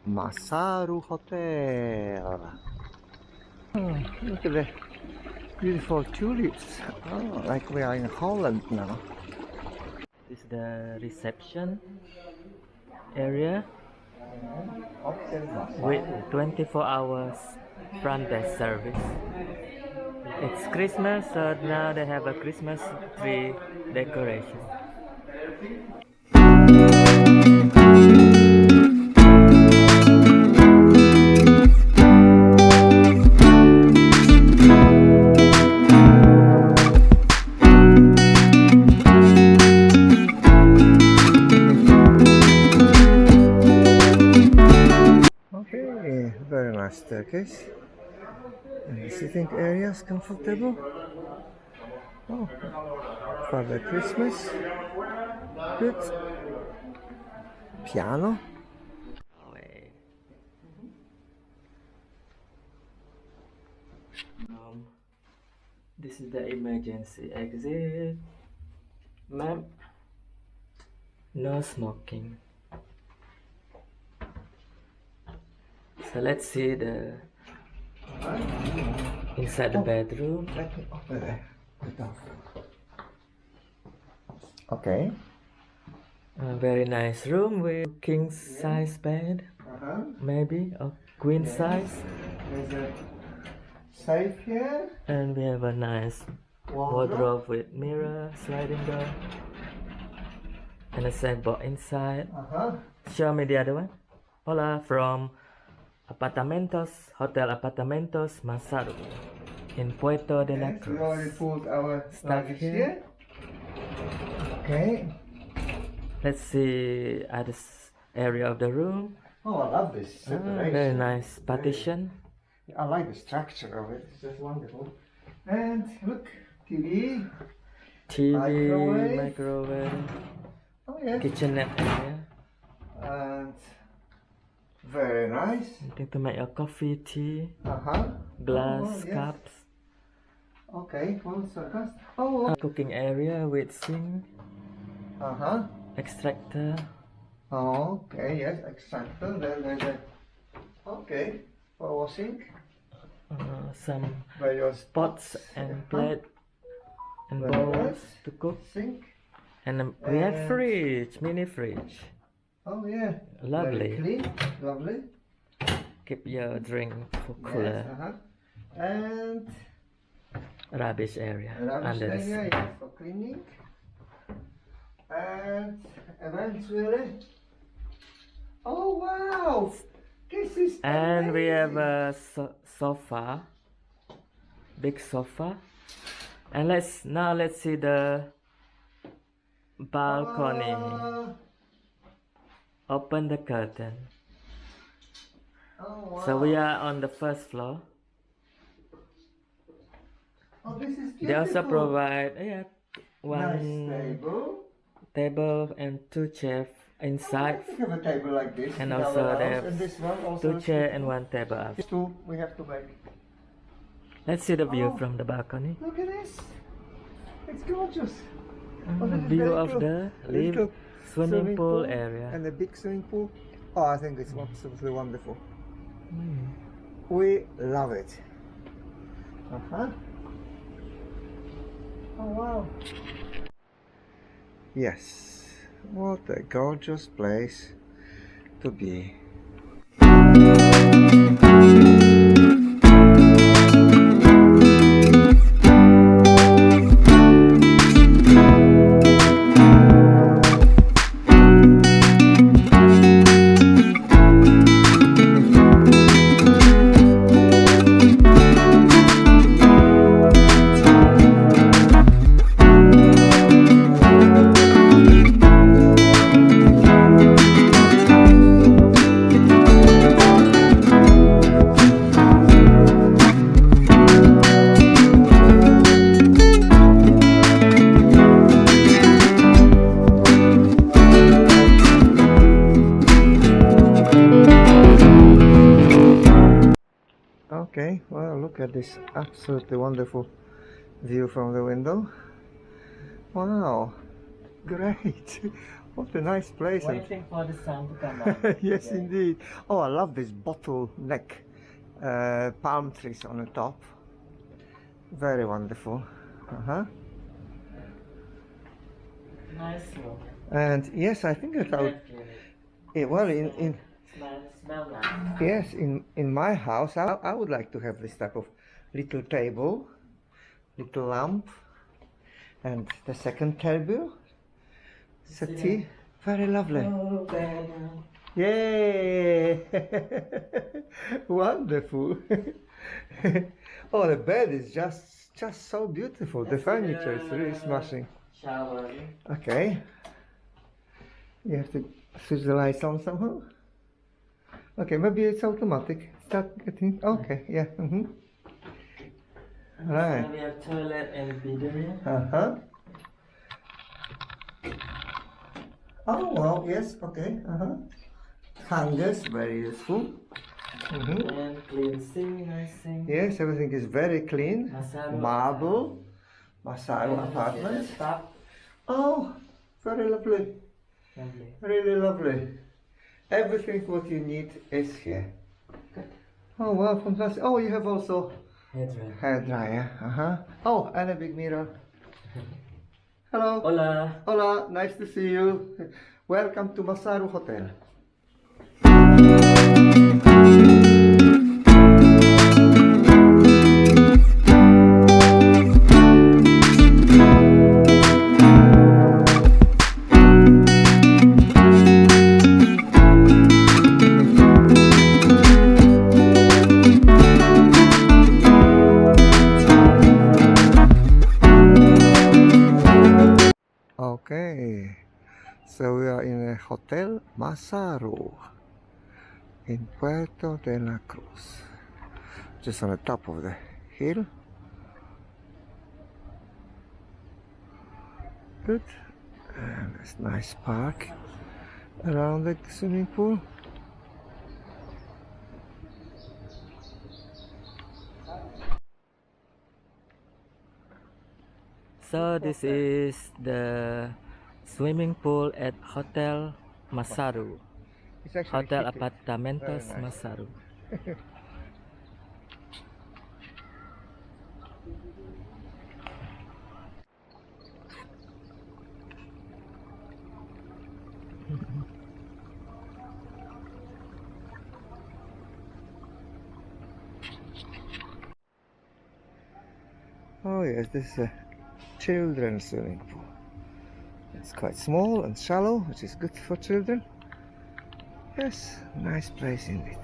Masaru Hotel. Oh, look at the beautiful tulips. Oh, like we are in Holland now. This is the reception area with 24 hours front desk service. It's Christmas, so now they have a Christmas tree decoration. Okay, very nice staircase. And the sitting area is comfortable. Oh, Father Christmas. Good. Piano. This is the emergency exit. Map. No smoking. So let's see the inside the bedroom. Let me open the door. Okay. A very nice room with king size bed, maybe a queen size. There's a safe here. And we have a nice wardrobe with mirror, sliding door, and a safe box inside. Show me the other one. Hola, from Hotel Apartamentos Masaru in Puerto de la Cruz. We already pulled our stuff here. Okay. Let's see at this area of the room. Oh, I love this separation. Very nice partition. I like the structure of it. It's just wonderful. And look, TV, microwave. Oh yeah. Kitchenette area. And very nice. Something to make your coffee, tea. Glass cups. Okay, 1 second. Oh. Cooking area with sink. Extractor. Oh, okay, yes, extractor. Then there's a for washing. Some various pots and plate and bowls to cook. Sink. And we have fridge, mini fridge. Oh yeah. Lovely. Very clean. Lovely. Keep your drink for cooler. Yes, and rubbish area. Yes, for cleaning. And eventually, oh wow, this is and amazing. We have a sofa, big sofa, and let's see the balcony. Open the curtain. Oh, wow. So we are on the first floor. Oh, this is beautiful. They also provide one nice table and 2 chairs inside. I have a table like this. And also they have 2 chairs and 1 table up. We have to make. Let's see the view from the balcony. Look at this. It's gorgeous. View of the swimming pool area. And the big swimming pool. Oh, I think it's absolutely wonderful. We love it. Oh wow. Yes, what a gorgeous place to be. Okay, well, look at this absolutely wonderful view from the window. Wow, great. What a nice place. Waiting for the sun to come out. Yes, indeed. Oh, I love this bottleneck palm trees on the top. Very wonderful. Nice room. And yes, I think that I would. Well, Smell nice. yes, in my house, I would like to have this type of little table, little lamp, and the second table, settee. Very lovely. Oh, bed. Yay! Wonderful. Oh, the bed is just so beautiful. The furniture is really smashing. Shower. Okay. You have to switch the lights on somehow. Okay, maybe it's automatic. Start getting. Okay, yeah. Right. So we have toilet and bedroom. Oh wow, yes, okay. Hangers, very useful. And clean sink, nice sink. Yes, everything is very clean. Masaru. Marble. Masaru apartments. Oh, very lovely. Lovely. Really lovely. Everything what you need is here. Oh wow, fantastic. Oh, you have also hair dryer. Oh, and a big mirror. Hello. Hola. Hola, nice to see you. Welcome to Masaru Hotel. Okay, so we are in a Hotel Masaru in Puerto de la Cruz, just on the top of the hill. Good, and there's nice park around the swimming pool. So this is the swimming pool at Hotel Masaru. It's actually Hotel heated. Apartamentos Very nice. Masaru. Oh yes, this is a children's swimming pool. It's quite small and shallow, which is good for children. Yes, nice place indeed.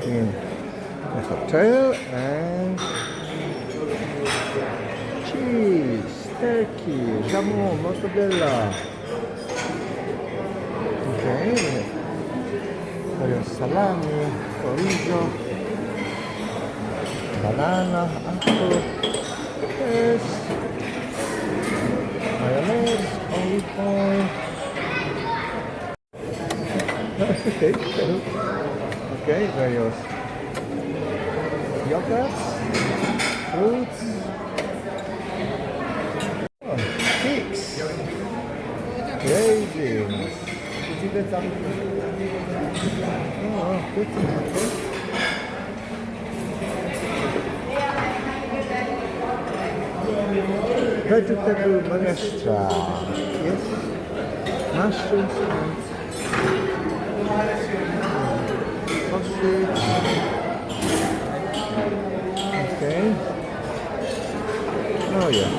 In the hotel and cheese, turkey, jamon, mozzarella. Okay, we have salami, chorizo, banana, apple, yes, mayonnaise, olive oil. Okay, various yogurts, fruits, oh, cakes, raisins. You see that something? Oh, good. Okay. vegetable minestra. Yes. Mushrooms and sausage. Okay. Oh yeah.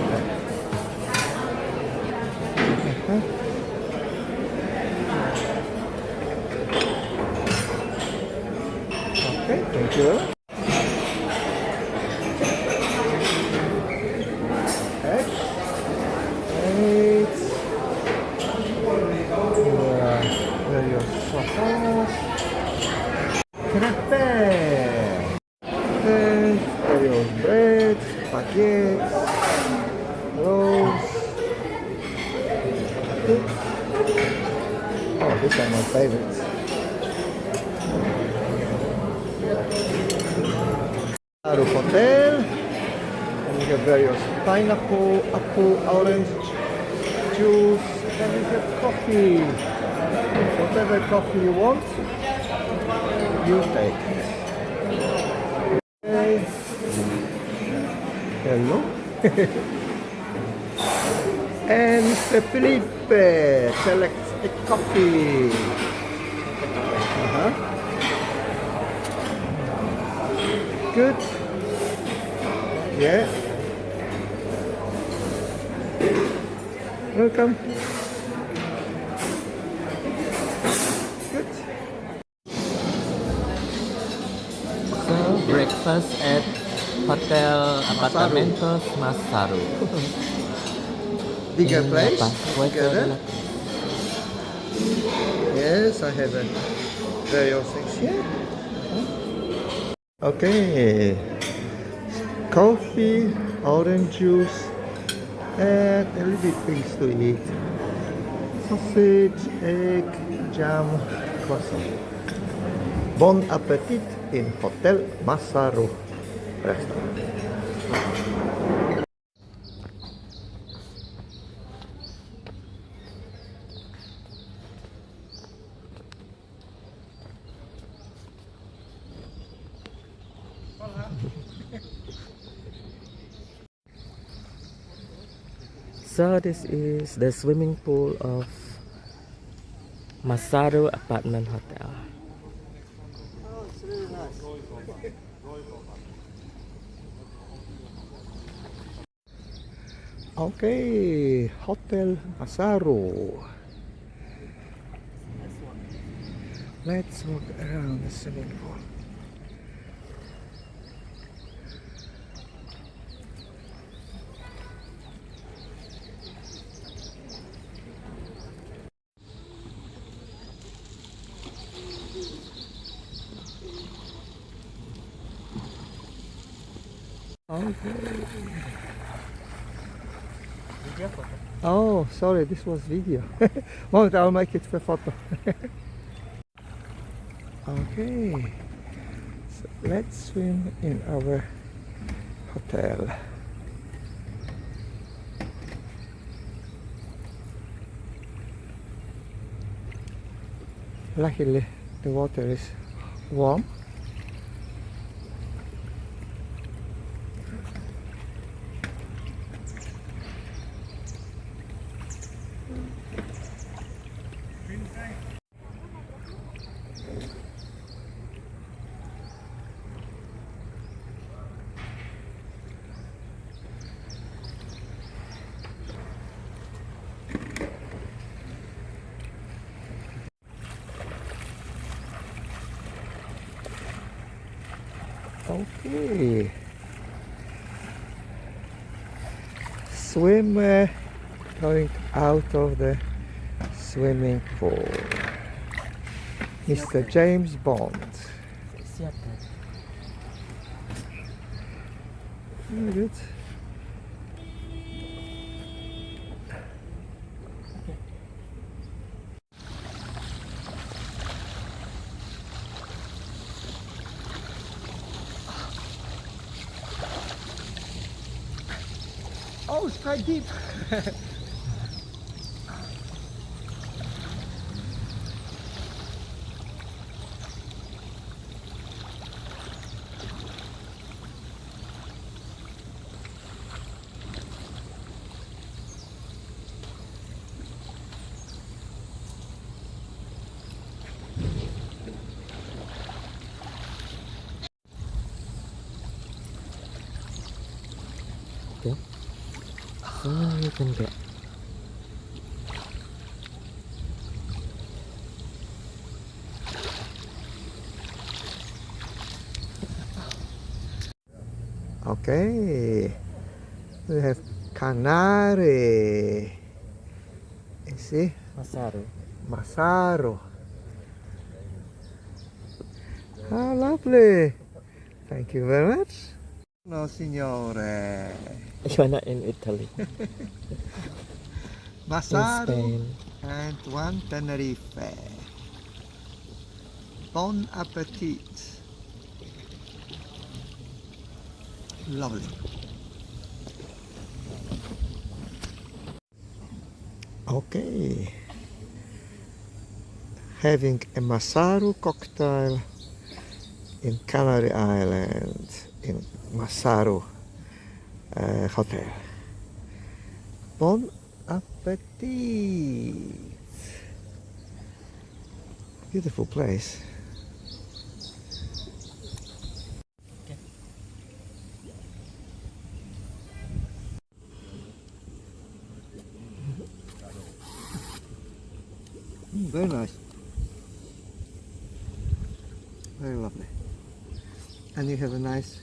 Okay, thank you. Eggs. Various sauces. Café. Various breads, baguettes, rolls. Oh, these are my favorites. Hotel, and we have various pineapple, apple, orange juice, and we have coffee. Whatever coffee you want, you take. Okay. Hello. And Mr. Felipe selects a coffee. Good. Yeah. Welcome. Good. So breakfast at Hotel Apartamentos Masaru. Bigger In place. La Paz, Puerto. Together. Yes, I have various things here. Okay. Coffee, orange juice, and a little bit things to eat. Sausage, egg, jam, croissant. Bon appetit in Hotel Masaru restaurant. So this is the swimming pool of Masaru Apartment Hotel. Oh, it's really nice. Okay, Hotel Masaru. Let's walk around the swimming pool. Okay. Oh, sorry, this was video. Moment, I'll make it for photo. Okay, so let's swim in our hotel. Luckily, the water is warm. Okay. Swimmer going out of the swimming pool. Mr. James Bond. Very good. Oh, it's quite deep. Okay. So you can get. Okay, we have Canary. You see, Masaru. Masaru. How lovely. Thank you very much. No, signore. You're not in Italy. Masaru Spain. and one Tenerife. Bon appetit. Lovely. Okay. Having a Masaru cocktail in Canary Islands in Masaru Hotel. Bon appetit. Beautiful place. Very nice. Very lovely. And you have a nice